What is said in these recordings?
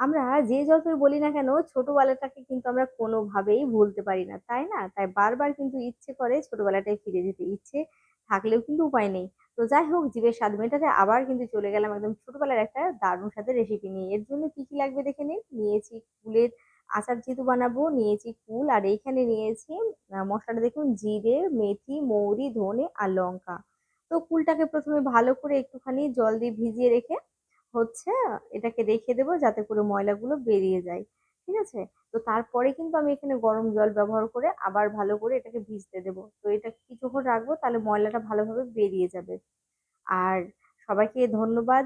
আমরা যে যতই বলি না কেন ছোটবেলাটাকে কিন্তু আমরা কোনোভাবেই ভুলতে পারি না, তাই না? তাই বারবার কিন্তু ইচ্ছে করে ছোটবেলাটায় ফিরে যেতে। ইচ্ছে থাকলেও কিন্তু উপায় নেই। তো যাই হোক, জিভের স্বাদ মেটাতে আবার কিন্তু চলে গেলাম একদম ছোটবেলার একটা দারুণ স্বাদের রেসিপি নিয়ে। এর জন্য কি কি লাগবে দেখে নিন। নিয়েছি কুলের আচার, যেহেতু বানাবো নিয়েছি কুল, আর এইখানে নিয়েছি মশলাটা দেখুন, জিরে, মেথি, মৌরি, ধনে আর লঙ্কা। তো কুলটাকে প্রথমে ভালো করে একটুখানি জল দিয়ে ভিজিয়ে রেখে হচ্ছে এটাকে রেখে দেবো যাতে করে ময়লাগুলো বেরিয়ে যায়। ঠিক আছে? তো তারপরে কিন্তু আমি এখানে গরম জল ব্যবহার করে আবার ভালো করে এটাকে ভিজতে দেবো। তো এটা কিছুক্ষণ রাখবো, তাহলে ময়লাটা ভালোভাবে বেরিয়ে যাবে। আর সবাইকে ধন্যবাদ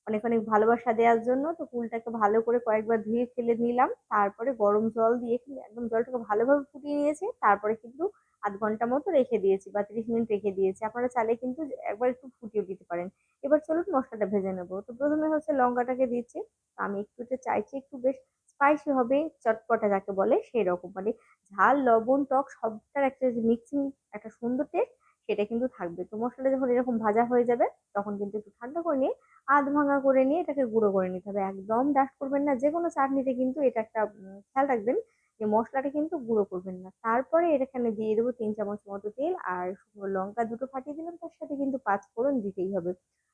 অনেক অনেক ভালোবাসা দেওয়ার জন্য। তো ফুলটাকে ভালো করে কয়েকবার ধুয়ে ফেলে নিলাম, তারপরে গরম জল দিয়ে একদম জলটাকে ভালোভাবে ফুটিয়ে নিয়েছি, তারপরে কিন্তু আধ ঘন্টা মতো রেখে দিয়েছি বা 30 মিনিট রেখে দিয়েছি। আপনারা চাইলে কিন্তু একবার একটু ফুটিয়ে দিতে পারেন। এবার চলুন মশলাটা ভেজে নেবো। তো প্রথমে হচ্ছে লঙ্কাটাকে দিচ্ছি। আমি একটু এটা চাইছি একটু বেশ স্পাইসি হবে, চটপটা যাকে বলে সেই রকম, মানে ঝাল লবণ টক সবটার একটা যে মিক্সিং, একটা সুন্দর টেস্ট সেটা কিন্তু থাকবে। তো মশলাটা যখন এরকম ভাজা হয়ে যাবে তখন কিন্তু একটু ঠান্ডা করে নিয়ে আধ ভাঙা করে নিয়ে এটাকে গুঁড়ো করে নিতে হবে। একদম ডাস্ট করবেন না। যেকোনো চাটনিতে কিন্তু এটা একটা খেয়াল রাখবেন যে মসলাটা কিন্তু গুঁড়ো করবেন না। তারপরে এখানে দিয়ে দেবো 3 চামচ মতো তেল, আর শুকনো লঙ্কা দুটো ফাটিয়ে দিলাম, তার সাথে কিন্তু 5 ফোড়ন দিতেই হবে।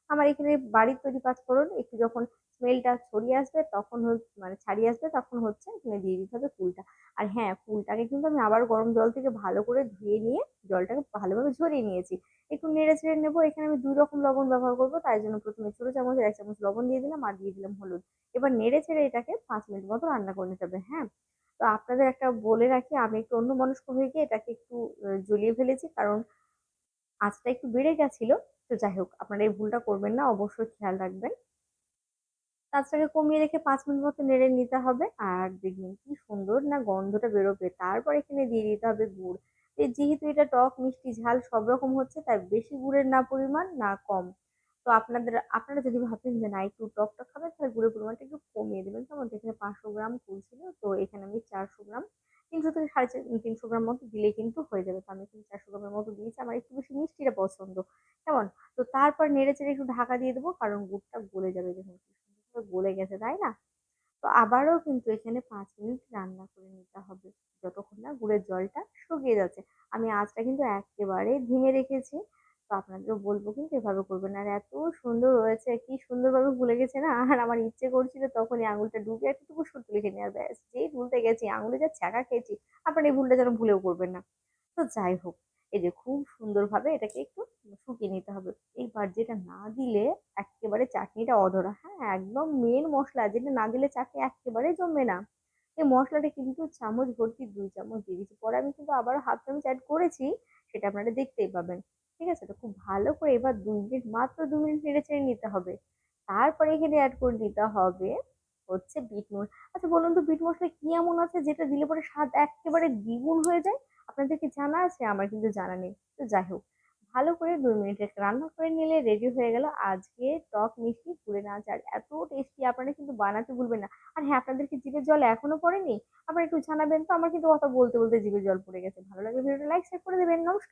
আমার এখানে বাড়ির তৈরি 5 ফোড়ন, একটু যখন স্মেলটা ছড়িয়ে আসবে তখন মানে ছাড়িয়ে আসবে তখন হচ্ছে এখানে দিয়ে দিতে হবে ফুলটা। আর হ্যাঁ, ফুলটাকে কিন্তু আমি আবার গরম জল থেকে ভালো করে ধুয়ে নিয়ে জলটাকে ভালোভাবে ঝরিয়ে নিয়েছি। একটু নেড়ে ছেড়ে নেবো। এখানে আমি 2 রকম লবণ ব্যবহার করবো, তাই জন্য প্রথমে ছোট চামচের 1 চামচ লবণ দিয়ে দিলাম আর দিয়ে দিলাম হলুদ। এবার নেড়ে ছেড়ে এটাকে 5 মিনিট মতো রান্না করে নিতে হবে। হ্যাঁ, তো আপনাদের একটা বলে রাখি, আমি একটু অন্যমনস্ক হয়ে গিয়ে এটাকে একটু জ্বলিয়ে ফেলেছি, কারণ আঁচটা একটু বেড়ে গেছিল। তো যাই হোক, আপনারা এই ভুলটা করবেন না, অবশ্যই খেয়াল রাখবেন। আঁচটাকে কমিয়ে রেখে 5 মিনিট মতো নেড়ে নিতে হবে। আর দেখবেন কি সুন্দর না গন্ধটা বেরোবে। তারপর এখানে দিয়ে দিতে হবে গুড়। যেহেতু এটা টক মিষ্টি ঝাল সব রকম হচ্ছে, তাই বেশি গুড়ের না পরিমাণ না কম। তো আপনারা যদি ভাবেন যে না একটু টক টক খাবেন, তাহলে গুড়ের পরিমাণটা একটু কমিয়ে দেবেন। যেমন এখানে 500 গ্রাম গুড় ছিল, তো এখানে আমি 400 গ্রাম, 300 থেকে 350 গ্রাম মতো দিলেই কিন্তু হয়ে যাবে। তো আমি এখানে 400 গ্রামের মতো দিয়েছি, আমার একটু বেশি মিষ্টিটা পছন্দ। কেমন? তো তারপর নেড়ে চেড়ে একটু ঢাকা দিয়ে দেবো, কারণ গুড়টা গলে যাবে। দেখুন কি সুন্দর গলে গেছে, তাই না? তো আবারও কিন্তু এখানে 5 মিনিট রান্না করে নিতে হবে, যতক্ষণ না গুড়ের জলটা শুকিয়ে যাচ্ছে। আমি আঁচটা কিন্তু একেবারে ধিমে রেখেছি। তো আপনাদেরও বলবো কিন্তু এভাবে করবেন। আর এত সুন্দর হয়েছে, কি সুন্দরভাবে ভুলে গেছে না। আর আমার ইচ্ছে করছিল তখনই আঙুলটা ডুবে এতটুকু সুতো লিখে নেওয়ার, ব্যাস যেই ভুলতে গেছি আঙুলে যা ছ্যাঁকা খেয়েছি। আপনার এই ভুলটা যেন ভুলেও করবেন না। তো যাই হোক, এই যে খুব সুন্দরভাবে এটাকে একটু শুকিয়ে নিতে হবে। এইবার যেটা না দিলে একেবারে চাটনিটা অধরা। হ্যাঁ, একদম মেন মশলা, যেটা না দিলে চাটনি একেবারে জমবে না। এই মশলাটা কিন্তু চামচ ভর্তি 2 চামচ দিয়ে দিচ্ছি। পরে আমি কিন্তু আবারও হাফ চামচ অ্যাড করেছি, সেটা আপনারা দেখতেই পাবেন। ঠিক আছে? তো খুব ভালো করে এবার 2 মিনিট, মাত্র 2 মিনিট নেড়ে চেড়ে নিতে হবে। তারপরে এখানে অ্যাড করে দিতে হবে হচ্ছে বিট নুন। আচ্ছা বলুন তো, বিট মশলা কি এমন আছে যেটা দিলে পরে স্বাদ একেবারে দ্বিগুণ হয়ে যায়? আপনাদের কি জানা আছে? আমার কিন্তু জানা নেই। তো যাই হোক, ভালো করে 2 মিনিট রান্না করে নিলে রেডি হয়ে গেল আজকে টক মিষ্টি কুলের আচার। এত টেস্টি, আপনারা কিন্তু বানাতে ভুলবেন না। আর হ্যাঁ, আপনাদের কি জিভে জল এখনো পড়েনি? আপনারা একটু জানাবেন তো, আমার কিন্তু কথা বলতে বলতে জিভে জল পড়ে গেছে। ভালো লাগলে ভিডিওটা লাইক শেয়ার করে দেবেন। নমস্কার।